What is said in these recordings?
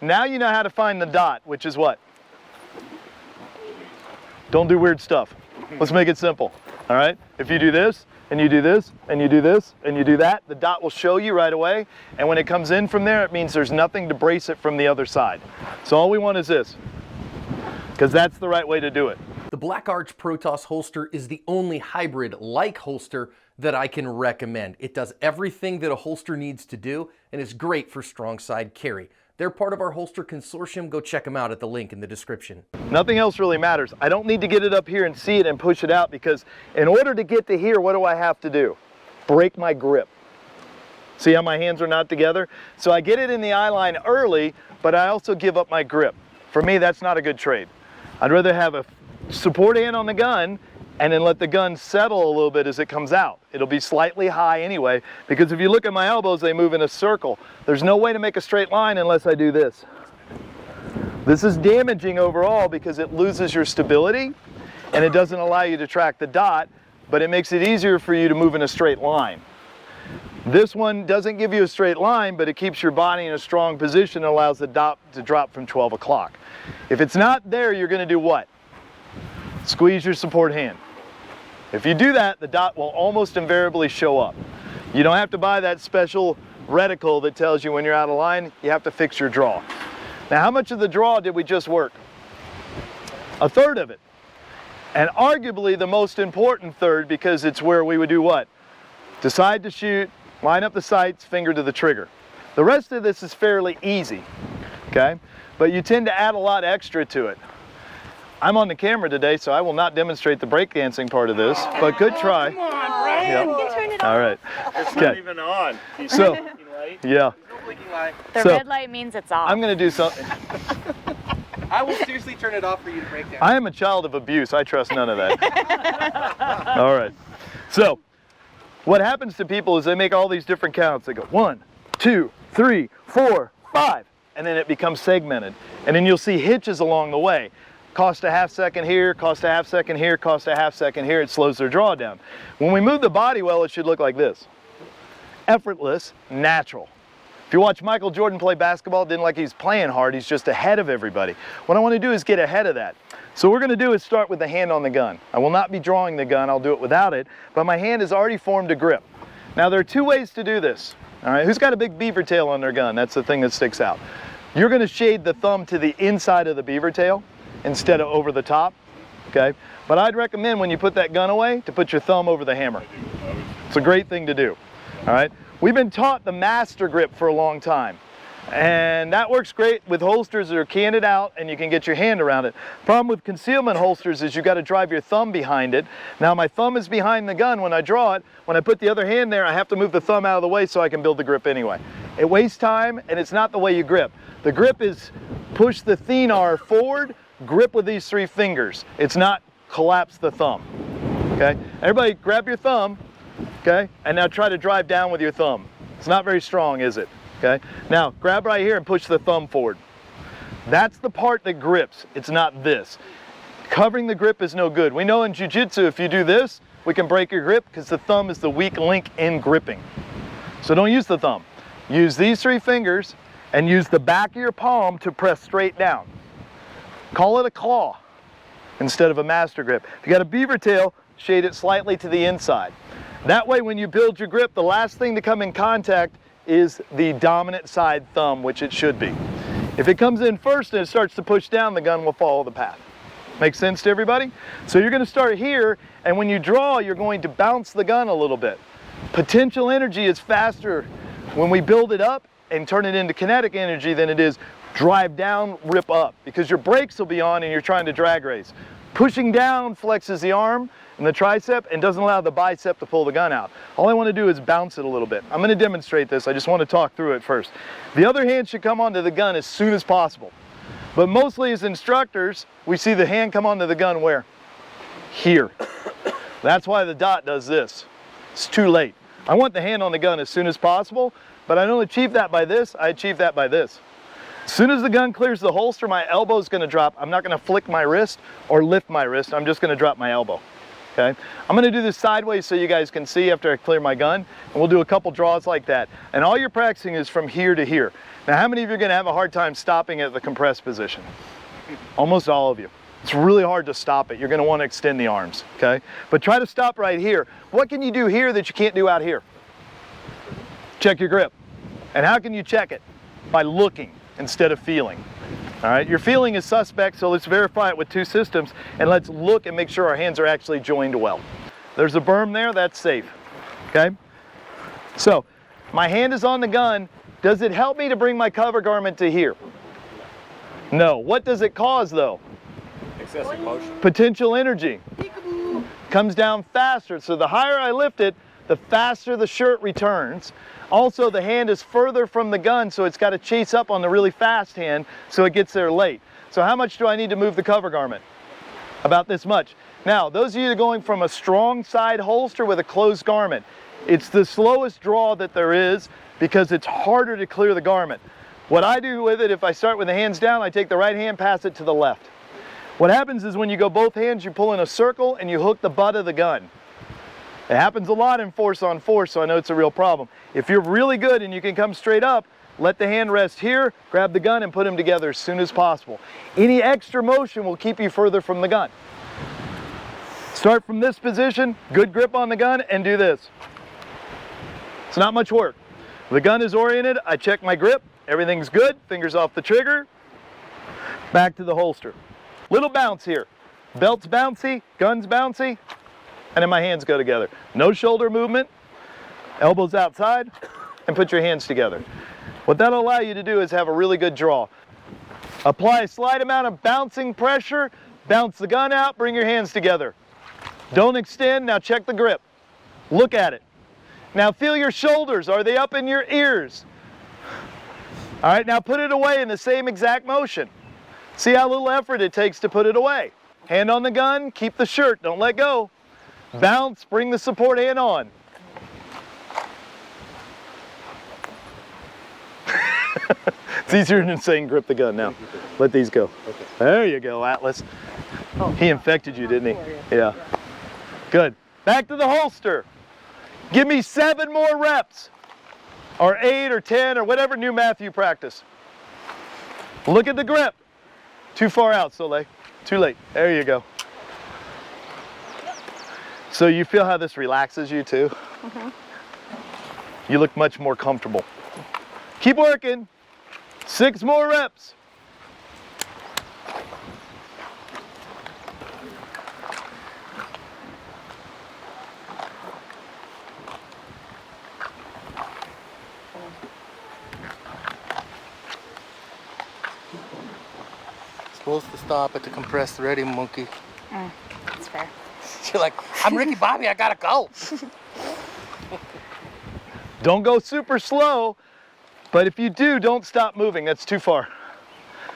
now you know how to find the dot, which is what? Don't do weird stuff. Let's make it simple, all right? If you do this, and you do this, and you do this, and you do that, the dot will show you right away, and when it comes in from there, it means there's nothing to brace it from the other side. So all we want is this, because that's the right way to do it. The Black Arch Protoss holster is the only hybrid-like holster that I can recommend. It does everything that a holster needs to do and is great for strong side carry. They're part of our holster consortium. Go check them out at the link in the description. Nothing else really matters. I don't need to get it up here and see it and push it out, because in order to get to here, what do I have to do? Break my grip. See how my hands are not together? So I get it in the eye line early, but I also give up my grip. For me, that's not a good trade. I'd rather have a support hand on the gun and then let the gun settle a little bit as it comes out. It'll be slightly high anyway, because if you look at my elbows, they move in a circle. There's no way to make a straight line unless I do this. This is damaging overall because it loses your stability and it doesn't allow you to track the dot, but it makes it easier for you to move in a straight line. This one doesn't give you a straight line, but it keeps your body in a strong position and allows the dot to drop from 12 o'clock. If it's not there, you're gonna do what? Squeeze your support hand. If you do that, the dot will almost invariably show up. You don't have to buy that special reticle that tells you when you're out of line. You have to fix your draw. Now, how much of the draw did we just work? A third of it. And arguably the most important third, because it's where we would do what? Decide to shoot, line up the sights, finger to the trigger. The rest of this is fairly easy, okay? But you tend to add a lot extra to it. I'm on the camera today, so I will not demonstrate the breakdancing part of this, but good try. Come on, Brian. Yep. You can turn it All right. It's Okay. not even on. So, yeah. The So, red light means it's off. I'm going to do something. I will seriously turn it off for you to break down. I am a child of abuse. I trust none of that. All right. So, what happens to people is they make all these different counts. They go 1, 2, 3, 4, 5, and then it becomes segmented. And then you'll see hitches along the way. Cost a half second here, cost a half second here, cost a half second here. It slows their draw down. When we move the body well, it should look like this. Effortless, natural. If you watch Michael Jordan play basketball, it didn't like he's playing hard, he's just ahead of everybody. What I want to do is get ahead of that. So what we're going to do is start with the hand on the gun. I will not be drawing the gun, I'll do it without it, but my hand has already formed a grip. Now there are two ways to do this. All right, who's got a big beaver tail on their gun? That's the thing that sticks out. You're going to shade the thumb to the inside of the beaver tail instead of over the top, okay? But I'd recommend when you put that gun away to put your thumb over the hammer. It's a great thing to do, all right? We've been taught the master grip for a long time, and that works great with holsters that are canted out and you can get your hand around it. Problem with concealment holsters is you got to drive your thumb behind it. Now my thumb is behind the gun when I draw it. When I put the other hand there, I have to move the thumb out of the way so I can build the grip anyway. It wastes time, and it's not the way you grip. The grip is push the thenar forward, grip with these three fingers. It's not collapse the thumb, okay? Everybody grab your thumb, okay? And now try to drive down with your thumb. It's not very strong, is it? Okay? Now, grab right here and push the thumb forward. That's the part that grips. It's not this. Covering the grip is no good. We know in jiu-jitsu, if you do this, we can break your grip because the thumb is the weak link in gripping. So don't use the thumb. Use these three fingers and use the back of your palm to press straight down. Call it a claw instead of a master grip. If you got a beaver tail, shade it slightly to the inside. That way when you build your grip, the last thing to come in contact is the dominant side thumb, which it should be. If it comes in first and it starts to push down, the gun will follow the path. Make sense to everybody? So you're going to start here, and when you draw, you're going to bounce the gun a little bit. Potential energy is faster when we build it up and turn it into kinetic energy than it is drive down, rip up, because your brakes will be on and you're trying to drag race. Pushing down flexes the arm and the tricep and doesn't allow the bicep to pull the gun out. All I want to do is bounce it a little bit. I'm going to demonstrate this. I just want to talk through it first. The other hand should come onto the gun as soon as possible. But mostly as instructors, we see the hand come onto the gun where? Here. That's why the dot does this. It's too late. I want the hand on the gun as soon as possible, but I don't achieve that by this, I achieve that by this. As soon as the gun clears the holster, my elbow is going to drop. I'm not going to flick my wrist or lift my wrist. I'm just going to drop my elbow. okay? I'm gonna do this sideways so you guys can see after I clear my gun, and we'll do a couple draws like that. And all you're practicing is from here to here. Now, how many of you are gonna have a hard time stopping at the compressed position? Almost all of you. It's really hard to stop it. You're gonna wanna extend the arms, okay? But try to stop right here. What can you do here that you can't do out here? Check your grip. And how can you check it? By looking instead of feeling. All right, your feeling is suspect, so let's verify it with two systems, and let's look and make sure our hands are actually joined well. There's a berm there, that's safe, okay? So, my hand is on the gun. Does it help me to bring my cover garment to here? No. What does it cause though? Excessive motion. Potential energy. Comes down faster, so the higher I lift it, the faster the shirt returns. Also, the hand is further from the gun, so it's got to chase up on the really fast hand, so it gets there late. So how much do I need to move the cover garment? About this much. Now, those of you that are going from a strong side holster with a closed garment, it's the slowest draw that there is because it's harder to clear the garment. What I do with it, if I start with the hands down, I take the right hand, pass it to the left. What happens is when you go both hands, you pull in a circle and you hook the butt of the gun. It happens a lot in force on force, so I know it's a real problem. If you're really good and you can come straight up, let the hand rest here, grab the gun and put them together as soon as possible. Any extra motion will keep you further from the gun. Start from this position, good grip on the gun, and do this. It's not much work. The gun is oriented, I check my grip, everything's good, fingers off the trigger, back to the holster. Little bounce here. Belt's bouncy, gun's bouncy, and then my hands go together. No shoulder movement, elbows outside, and put your hands together. What that'll allow you to do is have a really good draw. Apply a slight amount of bouncing pressure, bounce the gun out, bring your hands together. Don't extend, now check the grip. Look at it. Now feel your shoulders, are they up in your ears? All right, now put it away in the same exact motion. See how little effort it takes to put it away. Hand on the gun, keep the shirt, don't let go. Bounce, bring the support hand on. It's easier than saying grip the gun now. Let these go. Okay. There you go, Atlas. Oh, he infected you, didn't he? Yeah. Good. Back to the holster. Give me 7 more reps. Or 8 or 10 or whatever new math you practice. Look at the grip. Too far out, Soleil. Too late. There you go. So you feel how this relaxes you too? Mm-hmm. You look much more comfortable. Keep working. 6 more reps. Supposed to stop at the compressed ready, monkey. That's fair. You're like, I'm Ricky Bobby, I gotta go. Don't go super slow, but if you do, don't stop moving. That's too far.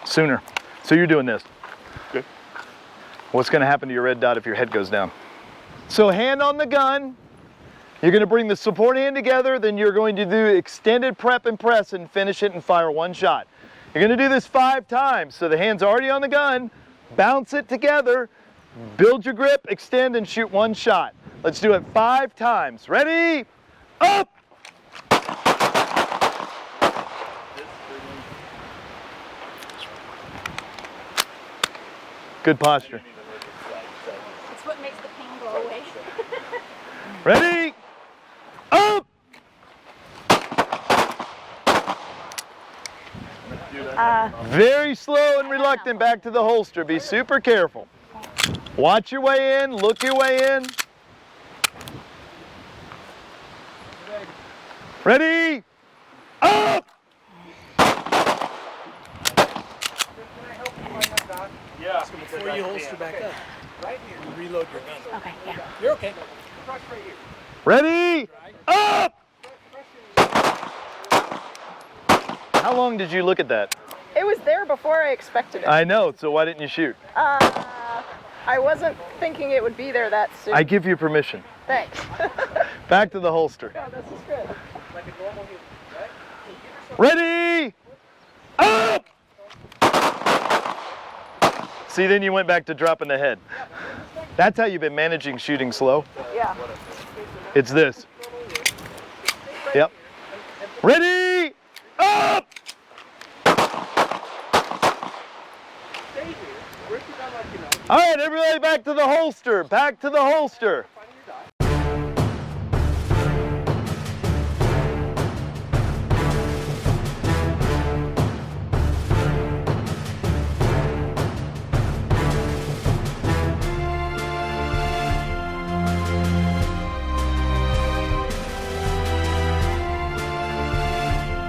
Sooner. So you're doing this. Good. What's gonna happen to your red dot if your head goes down? So hand on the gun. You're gonna bring the support hand together, then you're going to do extended prep and press and finish it and fire 1 shot. You're gonna do this 5 times. So the hand's already on the gun, bounce it together, build your grip, extend, and shoot 1 shot. Let's do it 5 times. Ready? Up! Good posture. It's what makes the pain go away. Ready? Up! Very slow and reluctant back to the holster. Be super careful. Watch your way in, look your way in. Ready? Up! Yeah. Before you holster back up, right here, you reload your gun. Okay, yeah. You're okay. Ready? Up! How long did you look at that? It was there before I expected it. I know, so why didn't you shoot? I wasn't thinking it would be there that soon. I give you permission. Thanks. Back to the holster. Oh, this is good. Like a normal human, right? Ready? Up! See, then you went back to dropping the head. That's how you've been managing shooting slow. Yeah. It's this. Yep. Ready, up! All right, everybody back to the holster. Back to the holster.